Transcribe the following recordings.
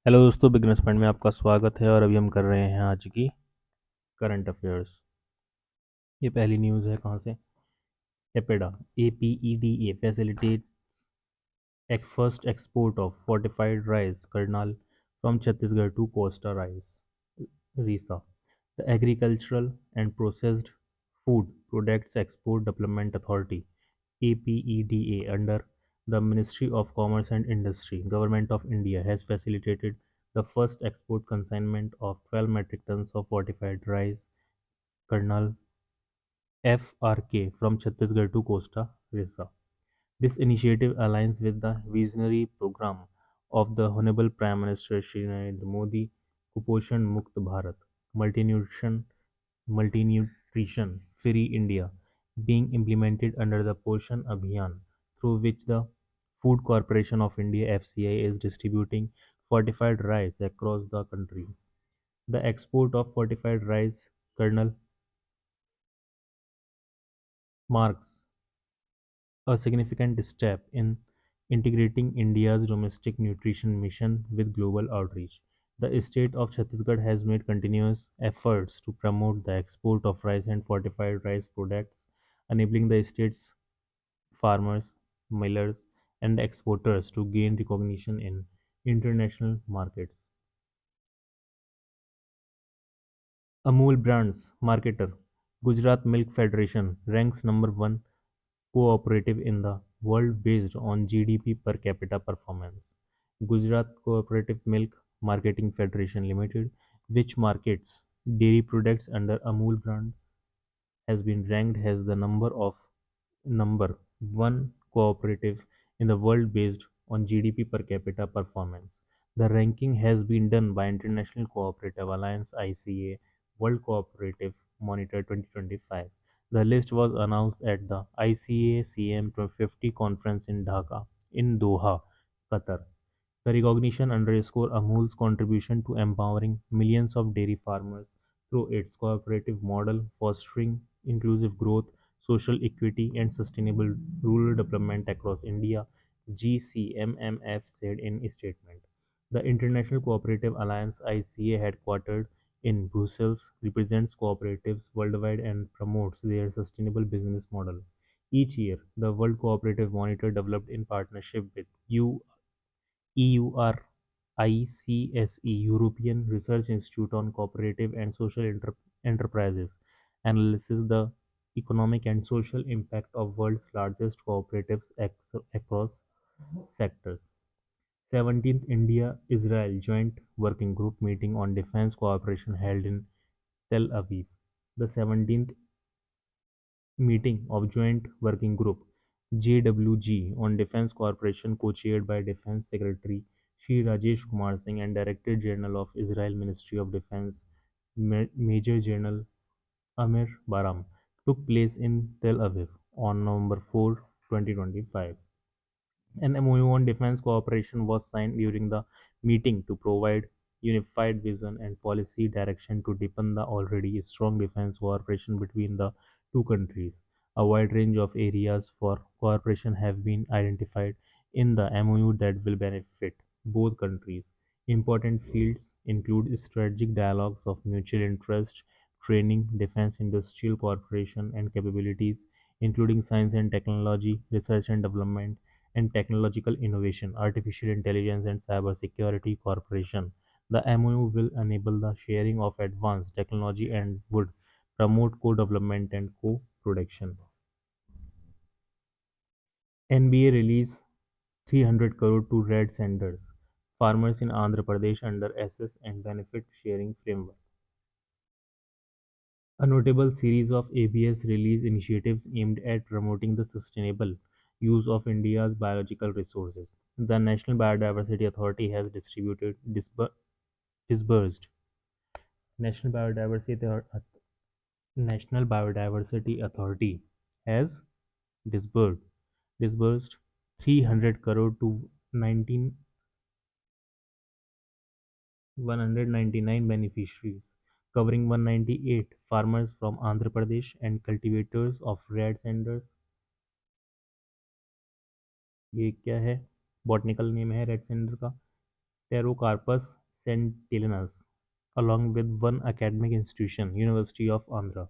Hello दोस्तों, business point में आपका स्वागत है। और अभी हम कर रहे हैं आज की करंट अफेयर्स। ये पहली न्यूज़ है कहाँ से। एपेडा APEDA फैसिलिटेट एक first export of fortified rice kernel from Chhattisgarh to Costa rice Rica. The agricultural and processed food products export development authority APEDA under the Ministry of Commerce and Industry, Government of India has facilitated the first export consignment of 12 metric tons of fortified rice kernel (FRK) from Chhattisgarh to Costa Rica. This initiative aligns with the visionary program of the Honorable Prime Minister Shri Narendra Modi, Kuposhan Mukt Bharat, Multinutrition Free India, being implemented under the Poshan Abhiyan, through which the Food Corporation of India (FCI) is distributing fortified rice across the country. The export of fortified rice kernel marks a significant step in integrating India's domestic nutrition mission with global outreach. The state of Chhattisgarh has made continuous efforts to promote the export of rice and fortified rice products, enabling the state's farmers, millers, and exporters to gain recognition in international markets. Amul Brands Marketer Gujarat Milk Federation ranks number 1 cooperative in the world based on GDP per capita performance. Gujarat Cooperative Milk Marketing Federation Limited, which markets dairy products under Amul brand, has been ranked as the number one cooperative in the world based on GDP per capita performance. The ranking has been done by International Cooperative Alliance (ICA) World Cooperative Monitor 2025. The list was announced at the ICA CM 50 conference in Dhaka, in Doha, Qatar. The recognition underscores Amul's contribution to empowering millions of dairy farmers through its cooperative model, fostering inclusive growth, social equity, and sustainable rural development across India, GCMMF said in a statement. The International Cooperative Alliance (ICA), headquartered in Brussels, represents cooperatives worldwide and promotes their sustainable business model. Each year, the World Cooperative Monitor, developed in partnership with EURICSE European Research Institute on Cooperative and Social Enterprises, analyzes the economic and social impact of world's largest cooperatives across sectors. 17th India-Israel Joint Working Group meeting on defense cooperation held in Tel Aviv. The 17th meeting of Joint Working Group (JWG) on defense cooperation, co-chaired by Defense Secretary Shri Rajesh Kumar Singh and Director General of Israel Ministry of Defense Major General Amir Baram, took place in Tel Aviv on November 4, 2025. An MoU on defense cooperation was signed during the meeting to provide unified vision and policy direction to deepen the already strong defense cooperation between the two countries. A wide range of areas for cooperation have been identified in the MoU that will benefit both countries. Important fields include strategic dialogues of mutual interest, training, defense industrial cooperation and capabilities, including science and technology, research and development, and technological innovation, artificial intelligence, and cybersecurity cooperation. The MoU will enable the sharing of advanced technology and would promote co-development and co-production. NBA release 300 crore to red senders farmers in Andhra Pradesh under Assess and Benefit Sharing Framework. A notable series of ABS release initiatives aimed at promoting the sustainable use of India's biological resources. The National Biodiversity Authority has disbursed National Biodiversity Authority has disbursed disbursed 300 crore to 199 beneficiaries, covering 198 farmers from Andhra Pradesh and cultivators of red sanders. ये क्या है? Botanical name है red sender का. Pterocarpus centenarius, along with one academic institution, University of Andhra.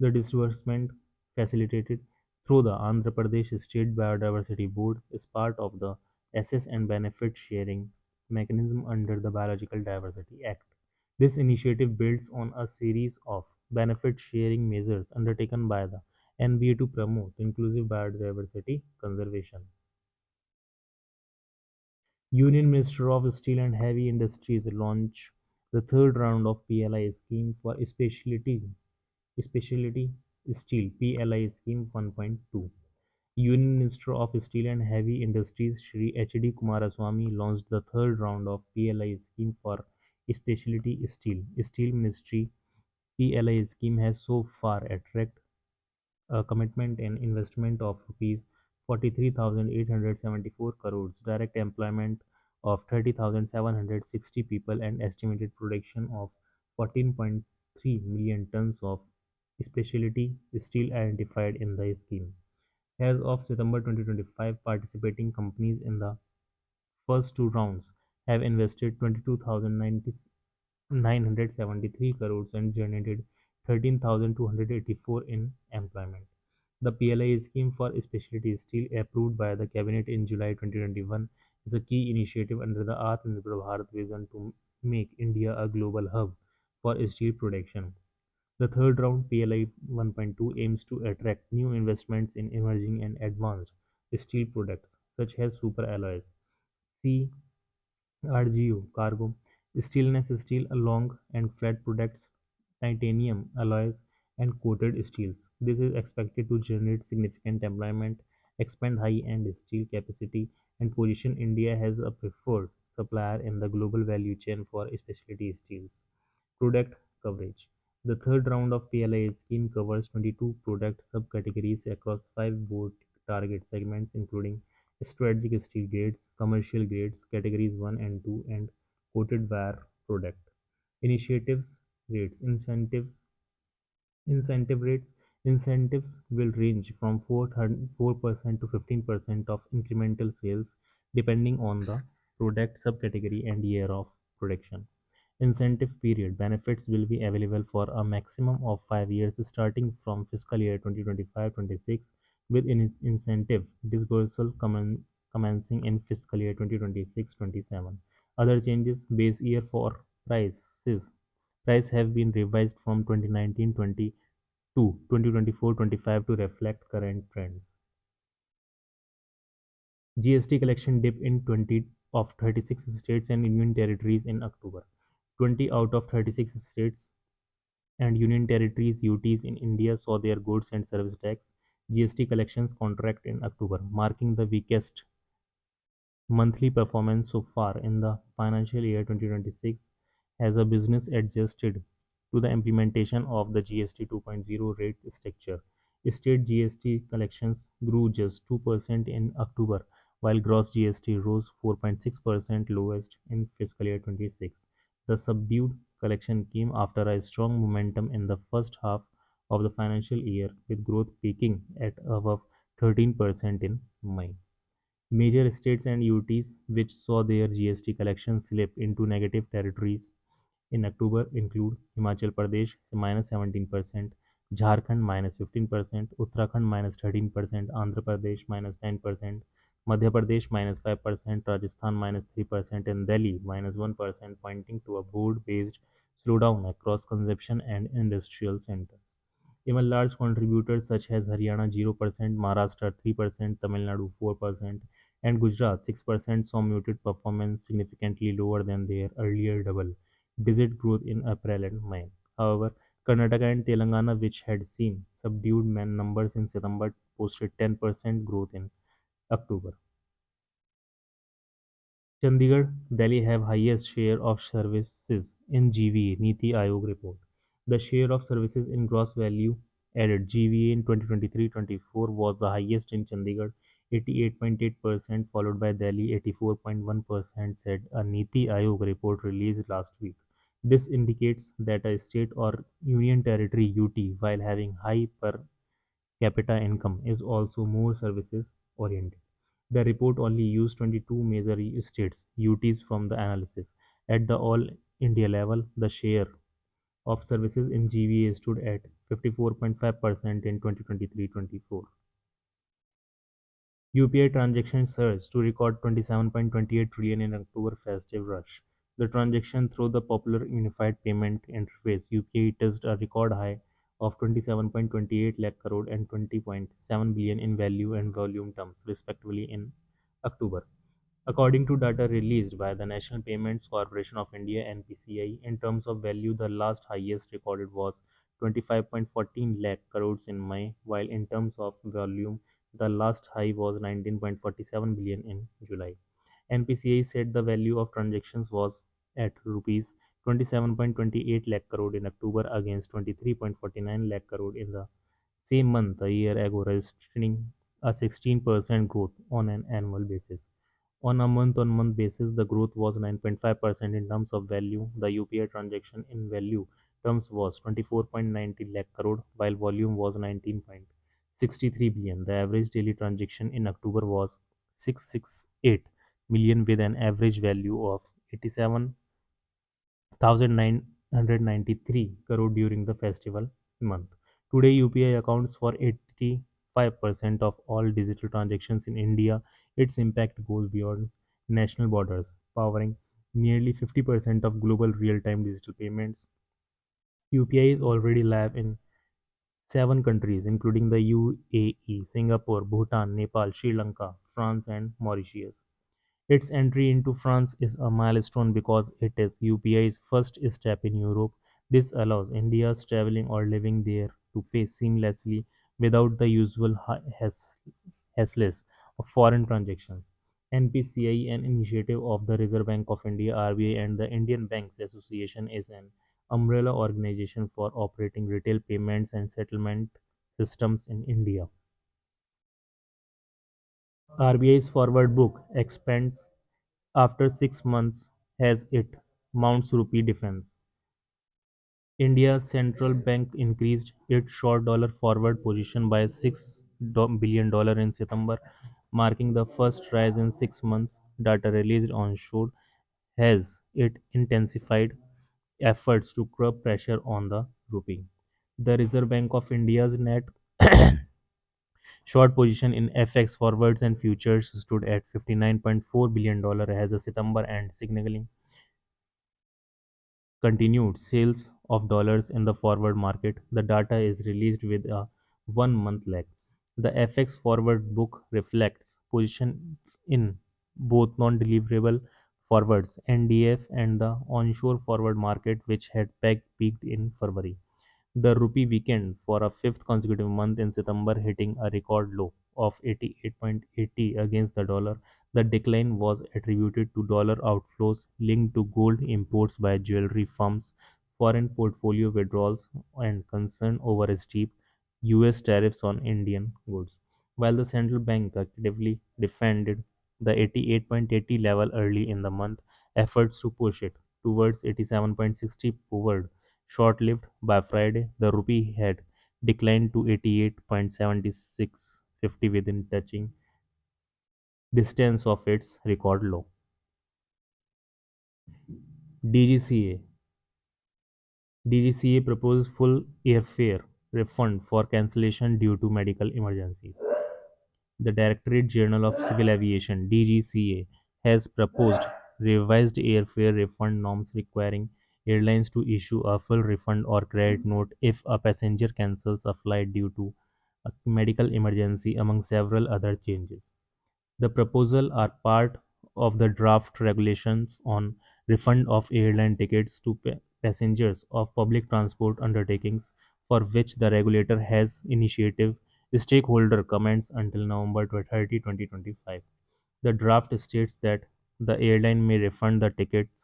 The disbursement, facilitated through the Andhra Pradesh State Biodiversity Board, is part of the Assess and Benefit Sharing mechanism under the Biological Diversity Act. This initiative builds on a series of benefit sharing measures undertaken by the NBA to promote inclusive biodiversity conservation. Union Minister of Steel and Heavy Industries launched the third round of PLI scheme for specialty steel PLI scheme 1.2. Union Minister of Steel and Heavy Industries Shri H.D. Kumaraswamy launched the third round of PLI scheme for specialty steel. Steel Ministry PLI scheme has so far attracted a commitment and investment of rupees 43,874 crores, direct employment of 30,760 people, and estimated production of 14.3 million tons of specialty steel identified in the scheme. As of September 2025, participating companies in the first two rounds have invested 22,973 crores and generated 13,284 in employment. The PLI scheme for specialty steel, approved by the Cabinet in July 2021, is a key initiative under the Atmanirbhar Bharat vision to make India a global hub for steel production. The third round PLI 1.2 aims to attract new investments in emerging and advanced steel products such as superalloys, CRGO, cargo, stainless steel, long and flat products, titanium alloys, and coated steels. This is expected to generate significant employment, expand high-end steel capacity, and position India as a preferred supplier in the global value chain for specialty steels. Product coverage. The third round of PLI scheme covers 22 product subcategories across five broad target segments, including strategic steel grades, commercial grades, categories 1 and 2, and coated wire product. Initiatives rates incentive rates incentives will range from 4% to 15% of incremental sales depending on the product subcategory and year of production. Incentive period benefits will be available for a maximum of 5 years starting from fiscal year 2025-26, with incentive disbursal commencing in fiscal year 2026-27. Other changes: base year for price have been revised from 2019-20 to 2024-25 to reflect current trends. GST collection dipped in 20 of 36 states and union territories in October. 20 out of 36 states and union territories UTs in India saw their goods and service tax GST collections contract in October, marking the weakest monthly performance so far in the financial year 2026 as a business adjusted to the implementation of the GST 2.0 rate structure. State GST collections grew just 2% in October, while gross GST rose 4.6%, lowest in fiscal year 26. The subdued collection came after a strong momentum in the first half of the financial year, with growth peaking at above 13% in May. Major states and UTs which saw their GST collections slip into negative territories in October include Himachal Pradesh -17%, Jharkhand -15%, Uttarakhand -13%, Andhra Pradesh -9%, Madhya Pradesh -5%, Rajasthan -3%, and Delhi -1%, pointing to a broad-based slowdown across consumption and industrial centers. Even large contributors such as Haryana 0%, Maharashtra 3%, Tamil Nadu 4%, and Gujarat 6% saw muted performance, significantly lower than their earlier double-digit growth in April and May. However, Karnataka and Telangana, which had seen subdued man numbers in September, posted 10% growth in October. Chandigarh, Delhi have highest share of services in GVA, Niti Aayog report. The share of services in gross value added GVA in 2023-24 was the highest in Chandigarh, 88.8%, followed by Delhi, 84.1%, said a Niti Aayog report released last week. This indicates that a state or union territory UT, while having high per capita income, is also more services oriented. The report only used 22 major states UTs from the analysis. At the all India level, the share of services in GVA stood at 54.5% in 2023-24. UPI transactions surged to record 27.28 trillion in October festive rush. The transaction through the popular unified payment interface UPI touched a record high of 27.28 lakh crore and 20.7 billion in value and volume terms respectively in October. According to data released by the National Payments Corporation of India (NPCI), in terms of value, the last highest recorded was 25.14 lakh crores in May, while in terms of volume, the last high was 19.47 billion in July. NPCI said the value of transactions was at rupees 27.28 lakh crore in October against 23.49 lakh crore in the same month a year ago, registering a 16% growth on an annual basis. On a month-on-month basis, the growth was 9.5% in terms of value. The UPI transaction in value terms was 24.90 lakh crore, while volume was 19.63 billion. The average daily transaction in October was 668 million with an average value of 87,993 crore during the festival month. Today, UPI accounts for 85% of all digital transactions in India. Its impact goes beyond national borders, powering nearly 50% of global real-time digital payments. UPI is already live in 7 countries, including the UAE, Singapore, Bhutan, Nepal, Sri Lanka, France, and Mauritius. Its entry into France is a milestone because it is UPI's first step in Europe. This allows Indians traveling or living there to pay seamlessly without the usual hassles of foreign transactions. NPCI, an initiative of the Reserve Bank of India (RBI) and the Indian Banks Association, is an umbrella organization for operating retail payments and settlement systems in India. RBI's forward book expands after 6 months as it mounts rupee defense. India's central bank increased its short dollar forward position by $6 billion in September, marking the first rise in 6 months. Data released on showed has it intensified efforts to curb pressure on the rupee. The Reserve Bank of India's net short position in FX forwards and futures stood at $59.4 billion as of September and signaling continued sales of dollars in the forward market. The data is released with a 1 month lag. The FX forward book reflects positions in both non-deliverable forwards (NDF) and the onshore forward market, which had peaked in February. The rupee weakened for a fifth consecutive month in September, hitting a record low of 88.80 against the dollar. The decline was attributed to dollar outflows linked to gold imports by jewelry firms, foreign portfolio withdrawals, and concern over steep US tariffs on Indian goods. While the central bank actively defended the 88.80 level early in the month, efforts to push it towards 87.60 proved short-lived. By Friday, the rupee had declined to 88.7650 within touching distance of its record low. DGCA DGCA proposed full airfare refund for cancellation due to medical emergencies. The Directorate General of Civil Aviation (DGCA) has proposed revised airfare refund norms requiring airlines to issue a full refund or credit note if a passenger cancels a flight due to a medical emergency, among several other changes. The proposals are part of the draft regulations on refund of airline tickets to passengers of public transport undertakings, for which the regulator has initiated stakeholder comments until November 30, 2025. The draft states that the airline may refund the tickets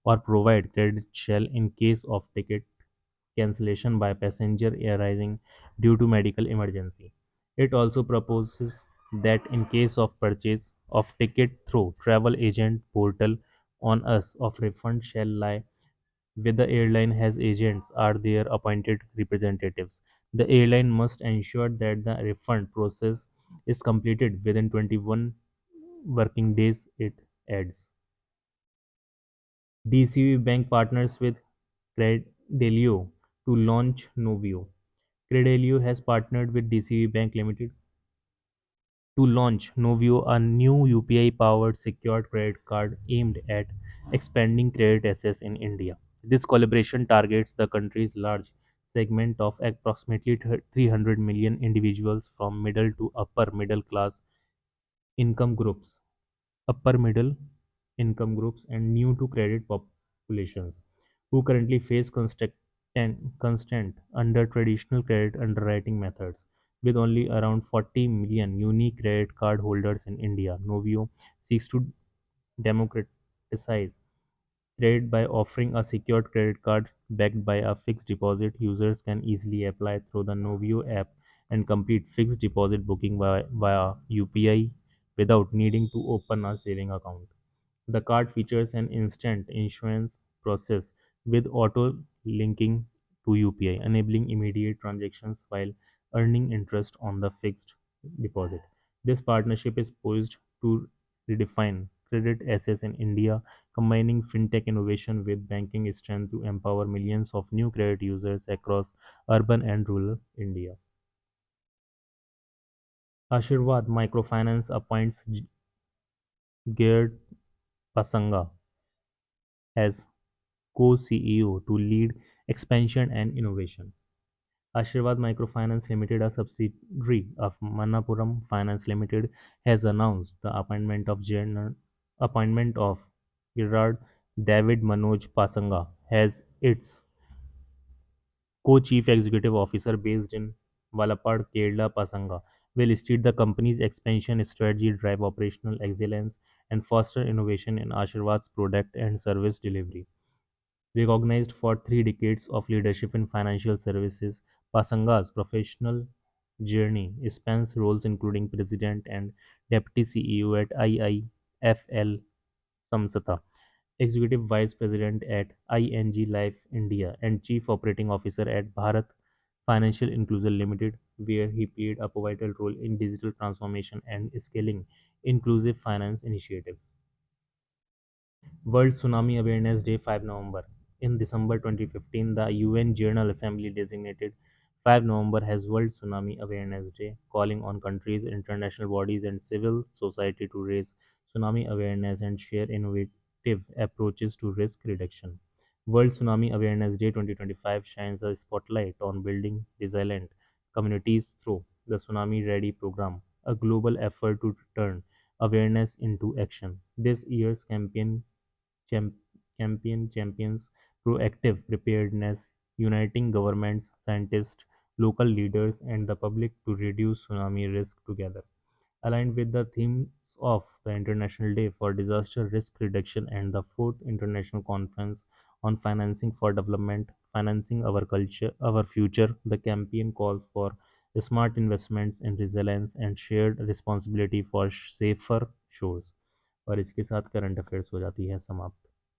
or provide credit shell in case of ticket cancellation by passenger arising due to medical emergency. It also proposes that in case of purchase of ticket through travel agent portal on us of refund shall lie with the airline has agents are their appointed representatives. The airline must ensure that the refund process is completed within 21 working days, it adds. DCB Bank partners with Credelio to launch Novio. Credelio has partnered with DCB Bank Limited to launch Novio, a new UPI-powered secured credit card aimed at expanding credit access in India. This collaboration targets the country's large segment of approximately 300 million individuals from middle to upper middle class income groups, upper middle income groups, and new to credit populations who currently face constant under traditional credit underwriting methods. With only around 40 million unique credit card holders in India, Novio seeks to democratize credit by offering a secured credit card backed by a fixed deposit. Users can easily apply through the Novio app and complete fixed deposit booking via UPI without needing to open a saving account. The card features an instant issuance process with auto linking to UPI, enabling immediate transactions while earning interest on the fixed deposit. This partnership is poised to redefine credit access in India, combining fintech innovation with banking strength to empower millions of new credit users across urban and rural India. Ashirwad Microfinance appoints Gerd Pasanga as co-CEO to lead expansion and innovation. Ashirwad Microfinance Limited, a subsidiary of Manappuram Finance Limited, has announced the appointment of Gerard David Manoj Pasanga as its co-chief executive officer based in Valapad, Kerala. Pasanga will lead the company's expansion strategy, drive operational excellence, and foster innovation in Ashirwad's product and service delivery. Recognized for 3 decades of leadership in financial services, Pasanga's professional journey spans roles including president and deputy CEO at IIFL Samsata, executive vice president at ING Life India, and chief operating officer at Bharat Financial Inclusion Limited, where he played a pivotal role in digital transformation and scaling inclusive finance initiatives. World Tsunami Awareness Day, 5 November. In December 2015, the UN General Assembly designated 5 November as World Tsunami Awareness Day, calling on countries, international bodies, and civil society to raise tsunami awareness and share innovative approaches to risk reduction. World Tsunami Awareness Day 2025 shines a spotlight on building resilient communities through the Tsunami Ready program, a global effort to turn awareness into action. This year's Cham- campaign champions proactive preparedness, uniting governments, scientists, local leaders, and the public to reduce tsunami risk together. Aligned with the themes of the International Day for Disaster Risk Reduction and the Fourth International Conference on Financing for Development, Financing Our Future, the campaign calls for smart investments in resilience and shared responsibility for safer shores. और इसके साथ current affairs हो जाती है समाप्त.